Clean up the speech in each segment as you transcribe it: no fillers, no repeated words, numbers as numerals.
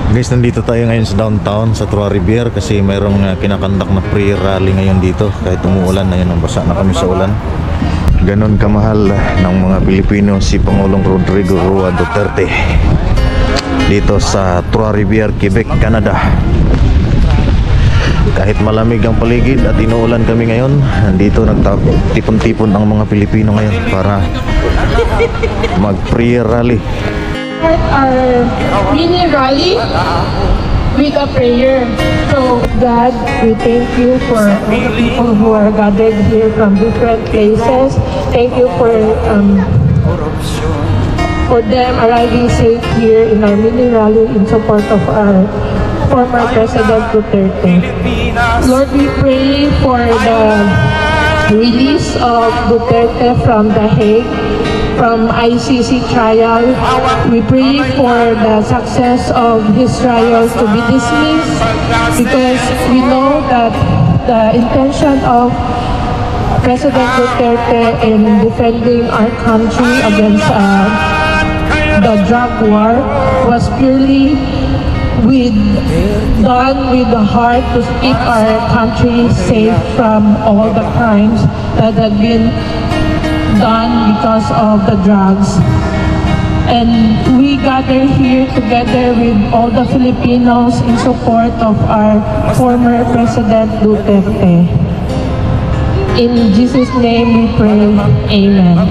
Guys, nandito tayo ngayon sa downtown sa Trois Rivières kasi mayroong kinakandak na pre-rally ngayon dito. Kahit umuulan, ayun, basa na kami sa ulan. Ganon kamahal ng mga Pilipino si Pangulong Rodrigo Roa Duterte dito sa Trois Rivières, Quebec, Canada. Kahit malamig ang paligid at inuulan kami ngayon, nandito nagtipon-tipon ang mga Pilipino ngayon para mag pre-rally. Our mini rally with a prayer. So God, we thank you for all the people who are gathered here from different places. Thank you for them arriving safe here in our mini rally in support of our former President Duterte. Lord, we pray for the release of Duterte from The Hague, from ICC trial. We pray for the success of his trials to be dismissed, because we know that the intention of President Duterte in defending our country against the drug war was purely done with the heart to keep our country safe from all the crimes that have been done because of the drugs. And we gather here together with all the Filipinos in support of our former President Duterte. In Jesus' name we pray, Amen.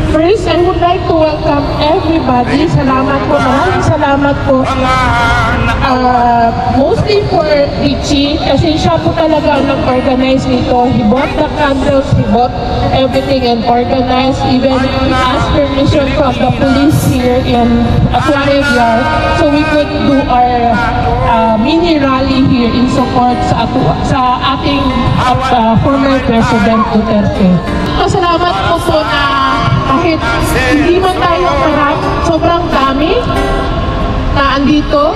First, I would like to welcome everybody. Salamat po, maraming salamat po. Mostly for Richie, kasi siya po talaga ang nag-organize nito. He bought the candles, he bought everything and organized, even asked permission from the police here in Trois Rivières so we could do our mini rally here in support sa ating former President Duterte. Salamat po na kahit hindi man tayo sobrang dami na andito,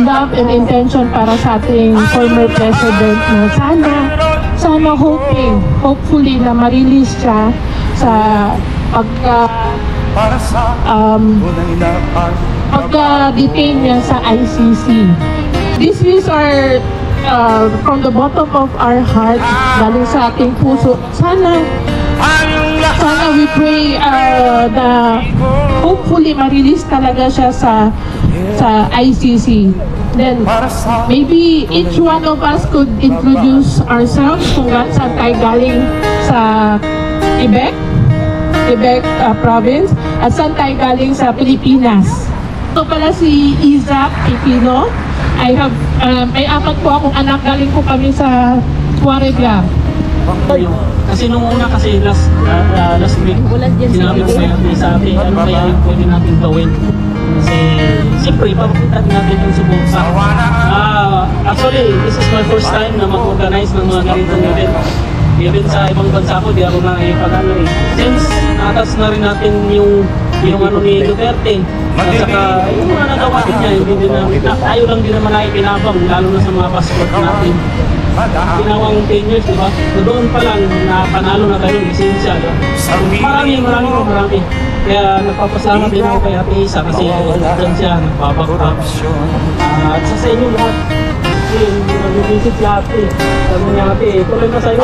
love and intention para sa ating former president na hopefully na ma-release siya sa pagka-detain niya sa ICC. This is our from the bottom of our heart, galing sa ating puso. Sana we pray na hopefully ma-release talaga siya sa ICC. Then maybe each one of us could introduce ourselves kung saan tayo galing sa Quebec province at saan tayo galing sa Pilipinas. Ito pala si Isaac Pipino. May apat po akong anak, galing po kami sa Trois Rivières. Kasi nung una kasi last week, sinabi ko sa akin, ano kaya yung pwede natin gawin? Kasi siyempre, papakita natin yung subukan. Actually, this is my first time na mag-organize ng mga ganitong event. Even sa ibang bansa ko, di ako nakikipag-ano eh. Since natas na rin natin yung ano ni Duterte, at saka yung mga nagawa niya, tayo lang din naman nakikilabang, lalo na sa mga passport natin. Pinawang 10 years, diba? So doon pa lang napanalo na tayo, lisensya. Marami. Kaya nagpapasalamat din ako kay Ate Isa kasi dyan siya, nagbabakta. At sa inyo lahat, nag-visit si Ate. Sabi niya, Ate, tuloy na sa'yo.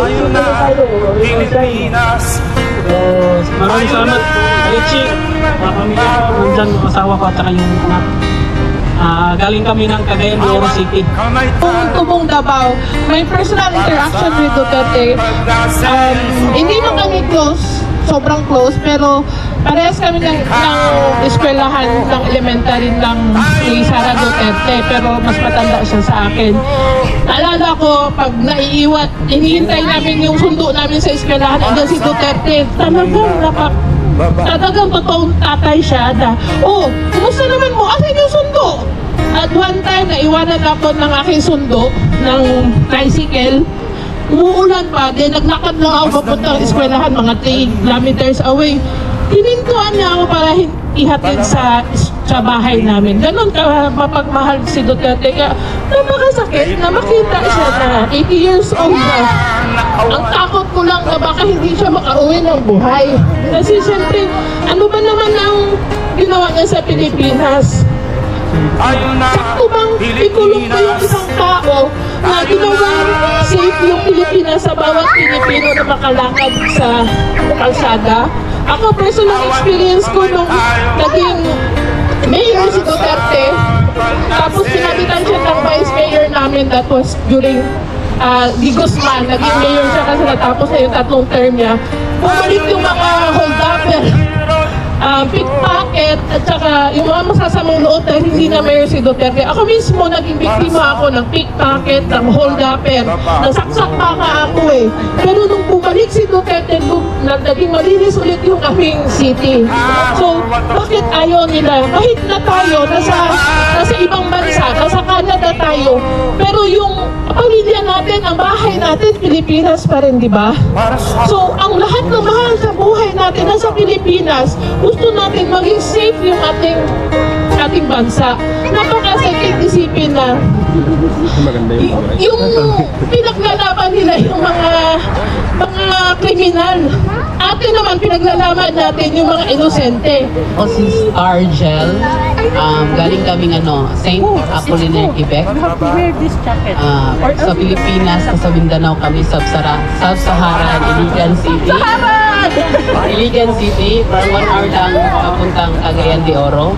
Maraming salamat. Richie, pamilya ko, nandyan yung asawa ko at saka yung anak. Galing kami ng Cagayan de Oro City. Tubong Davao, may personal interaction with Duterte. Hindi man kami close, sobrang close, pero parehas kami ng eskwelahan ng elementary ng ni Sara Duterte, pero mas matanda siya sa akin. Naalala ko, pag naiiwat, hinihintay namin yung sundo namin sa eskwelahan, hanggang si Duterte, talagang totoong tatay siya na, kumusta naman mo? Asan yung sundo? At one time, naiwanan ako ng aking sundo ng tricycle. Umuulan pa, then naglakad lang ako papuntang eskwelahan, mga 3 kilometers away. Hinintuan niya ako para ihatid sa bahay namin. Ganon ka mapagmahal si Duterte. Kaya napakasakit na makita siya na 80 years old na. Ang takot ko lang na baka hindi siya makauwi ng buhay. Kasi siyempre, ano ba naman ang ginawa niya sa Pilipinas? Sakto bang ikulong ko yung isang tao na ginawang safe yung Pilipinas sa bawat Pilipino na makalakad sa kalsada? Ako, personal experience ko nung naging mayor si Duterte, tapos pinabitan siya ng vice mayor namin, that was during Di Guzman, naging mayor siya kasi natapos na yung 3 term niya. Bumalik yung mga hold-upper, pickpocket, at saka yung mga masasamang loob dahil hindi na mayor si Duterte. Ako mismo, naging biktima ako ng pickpocket, ng hold-upper. Nasaksak pa ka ako eh. Pero nung bumalik si Duterte, naging malinis ulit yung aming city. So, bakit ayaw nila? Kahit na tayo, nasa ibang bansa, nasa Canada tayo, pero yung pamilya natin, ang bahay natin, Pilipinas pa rin, di ba? So, ang lahat ng mahal sa buhay natin nasa Pilipinas, gusto natin maging safe yung ating bansa. Napakasakit isipin na yung pinaglalaban nila yung mga kriminal. Atin naman pinaglalaban natin yung mga inosente. Ako si Argel, galing kaming Saint Apollinaire, Quebec. Sa Pilipinas, sa Mindanao kami, Sub-Saharan, Iligan City. Iligan City, from 1 hour lang papuntang Cagayan de Oro.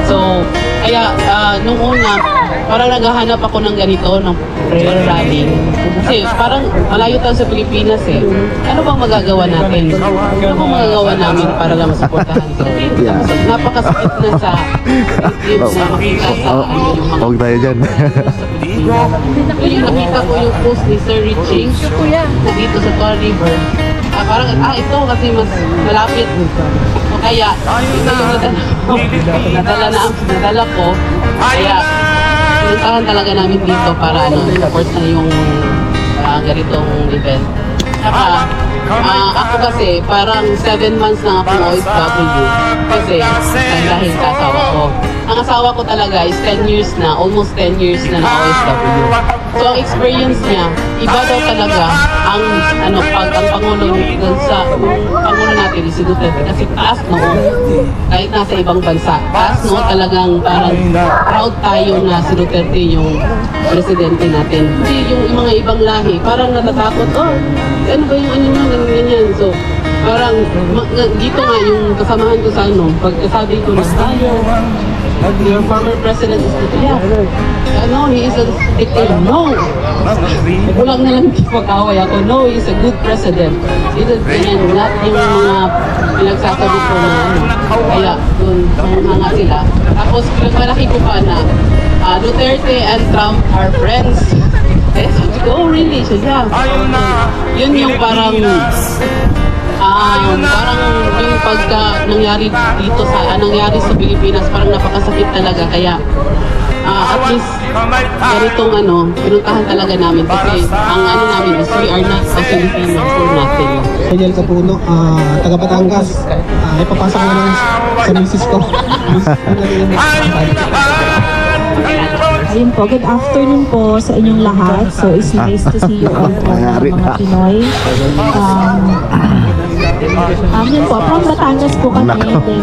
So, kaya nung una, parang naghahanap ako ng ganito, ng prayer rally. Kasi parang malayo tayo sa Pilipinas eh. Ano bang magagawa natin? Ano bang magagawa namin para lang masuportahan sila? So, napakasakit na sa na makita sa yung mga... Huwag tayo dyan. Yung nakita ko yung post ni Sir Riching na dito sa Tua River. Parang, ito kasi mas malapit. So, kaya, ito yung nadala ko. Kaya, pinuntahan talaga namin dito para support na yung ganitong event. Saka, ako kasi, parang 7 months na akong OFW. Kasi, dahil sa asawa ko. Ang asawa ko talaga is 10 years na, almost 10 years na OFW. So, ang experience niya, iba daw talaga ang Pangulo sa Pangulo natin si Duterte kasi taas noon. Kahit nasa ibang bansa, taas noon talagang parang proud tayo na si Duterte yung presidente natin. Hindi yung mga ibang lahi, parang natatakot, ano ba yung nyo, ganyan. So, parang dito nga yung kasamahan ko sa pagkasabi ko na your former president is Duterte. He is a dictator. No! Kulang na lang pag-away ako. No, he is a good president. He is not yung mga pinagsasabi ko na kaya doon hanga sila. Tapos pinagmalaki ko pa na Duterte and Trump are friends. Really? So, yeah. Yun yung parang yung pagka nangyari dito nangyari sa Pilipinas, parang napakasakit talaga. Kaya at least ganitong pinuntahan talaga namin kasi ang namin is we are not a Filipino for nothing. Daniel Capuno, taga Batangas. Ipapasok ko lang sa misis ko. Ayun po, good afternoon po sa inyong lahat. So it's nice to see you all po mga Pinoy. Yun po, from Batangas po kami, then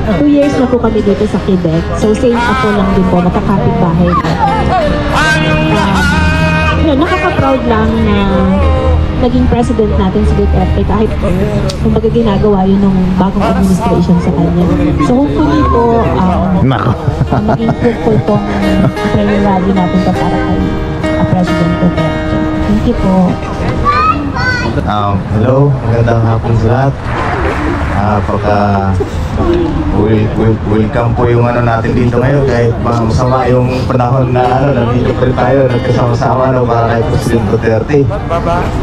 2 years na po kami dito sa Quebec. So same ako lang din po, makakapit bahay. Nakaka-proud lang na naging president natin si Duterte kahit kumbaga ginagawa yun ng bagong administration sa kanya. So hopefully po, maging fruitful pong prayer rally natin pa para kay President Duterte. Thank you po. Hello, magandang hapon sa lahat. Welcome po yung natin dito ngayon kahit masama yung panahon na nandito pa rin tayo nagkasama-sama para kay President Duterte.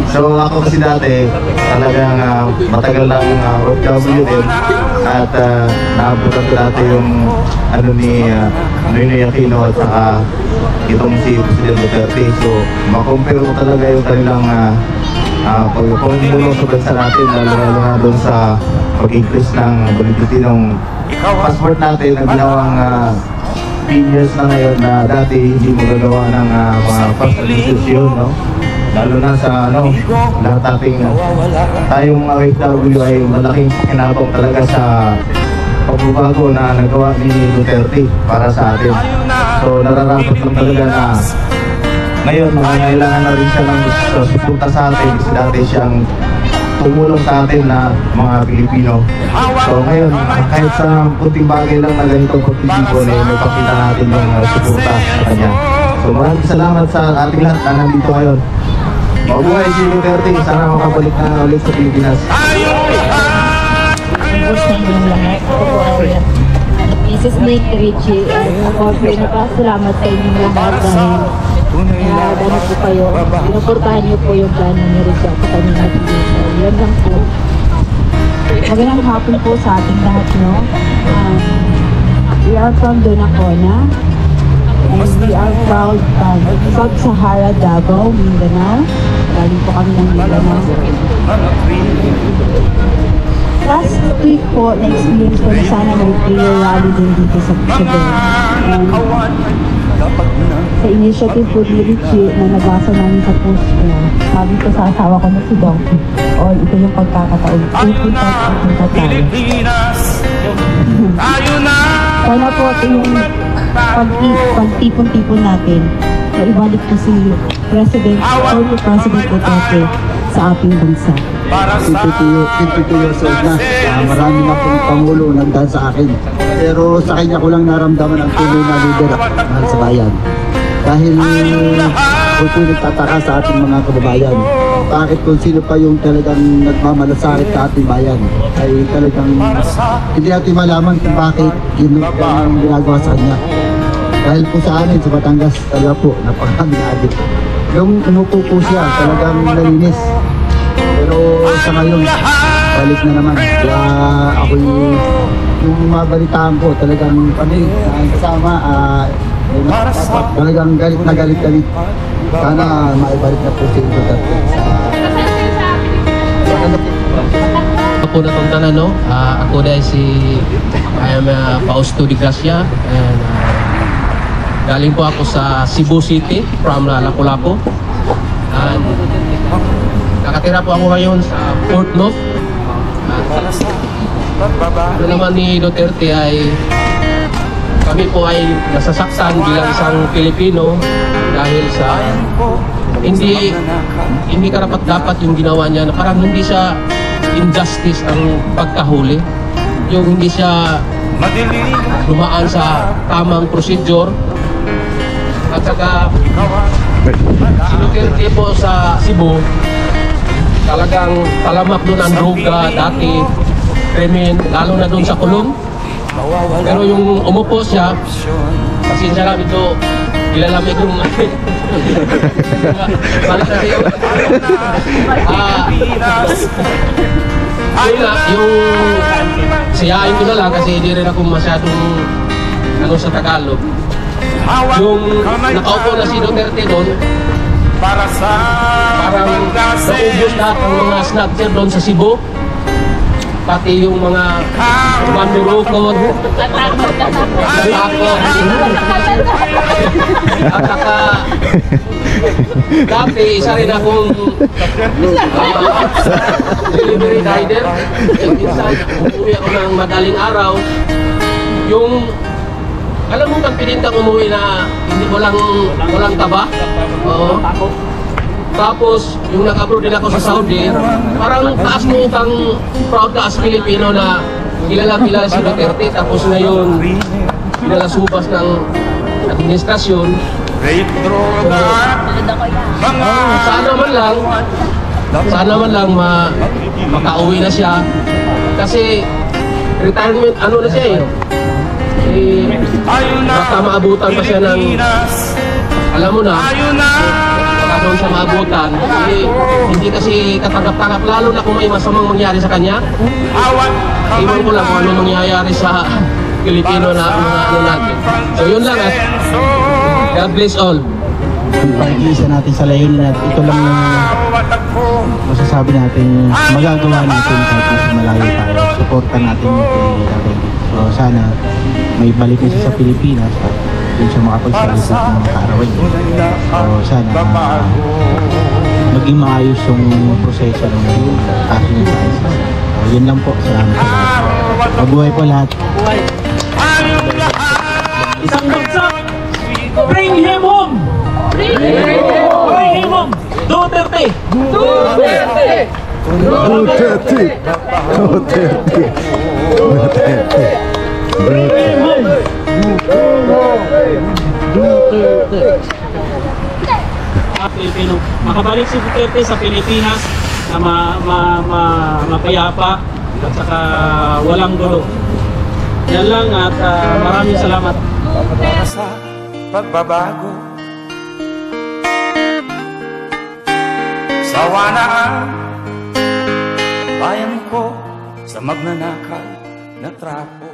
So ako kasi dati talagang matagal ng OFW din at naabutan ko dati yung ni Noynoy Aquino at saka itong si President Duterte. So makompare ko talaga yung kanilang pagpumulo sa bansa natin, lalo na doon sa pag-increase ng validity ng passport natin na ginawang 10 years na ngayon na dati hindi magagawa ng mga first administration, no? Lalo na sa lahat nating tayong mga OFW ay malaking kinabang talaga sa pagbabago na nagawa ni Duterte para sa atin. So nararapat lang talaga na ngayon nangangailangan na rin siya ng suporta sa atin kasi dati siyang tumulong sa atin na mga Pilipino. So ngayon, kahit sa kunting bagay lang na ganitong pagtitipon eh, may pakita natin yung suporta sa kanya. So maraming salamat sa ating lahat na nandito ngayon. Mabuhay si Duterte, sana makabalik na ulit sa Pilipinas. Gusto nyo lahat. Ako po ay Mrs. Nick Richie. Ako po napasalamat sa inyong lahat dahil gano'n po kayo. Pinuportahan niyo po yung plano ni Richie at sa kanyang natin. Yan lang po. Magandang hapon po sa ating lahat, no? We are from Donnacona. And we are proud from Sub-Sahara, Davao, Mindanao. Galing po kami ng Mindanao. Last week po, na-experience ko na sana may prayer rally din dito sa Cebu. And sa initiative po ni Richie na nabasa namin sa post ko, sabi ko sa asawa ko na si Donkey, o ito yung pagkakataon, pupunta tayo. Sana po ito yung pagtipon-tipon natin na ibalik po si President Duterte sa ating bansa. 52 years old na. Marami na pong Pangulo nagdaan sa akin. Pero sa kanya ko lang naramdaman ang tunay na leader mahal sa bayan. Dahil kung nagtataka sa ating mga kababayan, bakit kung sino pa yung talagang nagmamalasakit sa ating bayan, ay talagang hindi natin malaman kung bakit yun ang ginagawa sa kanya. Dahil po sa amin, sa Batangas, talaga po, napakami na agad. Yung umupo po siya, talagang nalinis. Pero sa ngayon, balik na naman. Kaya ako yung mabalitaan ko, talagang kami kasama, talagang galit na galit kami. Sana maibalik na po si Duterte. Ako na itong tanan, no? Ako dahil I am Fausto de Gracia and galing po ako sa Cebu City from Lapu-Lapu. And nakatira po ako ngayon sa Fort North. Ano naman ni Duterte ay kami po ay nasasaktan bilang isang Pilipino dahil sa hindi karapat-dapat yung ginawa niya, na parang hindi siya injustice ang pagkahuli, yung hindi siya dumaan sa tamang procedure. At saka si Duterte po sa Cebu talagang talamak doon ang droga dati, krimen, lalo na doon sa kulong. Pero yung umupo siya, pasensya na medyo ilalamig yung balik na siya. Yun nga, yung siyain ko na lang kasi hindi rin ako masyadong sa Tagalog. Yung nakaupo na si Duterte doon, parang naubos lahat ang mga snatcher doon sa Cebu. Pati yung mga mandurukot, natakot, at saka dati isa rin akong delivery rider. Minsan umuwi ako ng madaling araw. Yung alam mo kang pinintang umuwi na hindi walang taba? Oo. Tapos, yung nag-abroad din ako sa Saudi, parang taas mo kang proud ka as Pilipino na kilala si Duterte. Tapos ngayon, pinalasubas ng administrasyon. Sana man lang makauwi na siya. Kasi retirement, ano na siya eh. Basta maabutan pa siya ng, alam mo na, doon sa maabutan, hindi kasi katanggap-tanggap, lalo na kung may masamang mangyari sa kanya. Iwan ko lang kung ano mangyayari sa Pilipino na ano natin. So yun lang at God bless all. Pag-iisa natin sa layunin at ito lang yung masasabi natin, magagawa natin kahit mas malayo tayo. Supportan natin yung kay. So sana may balik na siya sa Pilipinas at doon siya makapagsalita ng mga kaarawan niya. So sana maging maayos yung proseso ng kaso niya sa ISIS. Yun lang po. Salamat sa lahat. Mabuhay po lahat. Isang bagsak! Bring him home! Bring him home! Duterte! Bring him home! Pilipino. Makabalik si Duterte sa Pilipinas na mapayapa at saka walang gulo. Yan lang at maraming salamat. Sa pagbabago, sawa na ang bayan ko sa magnanakaw na trapo.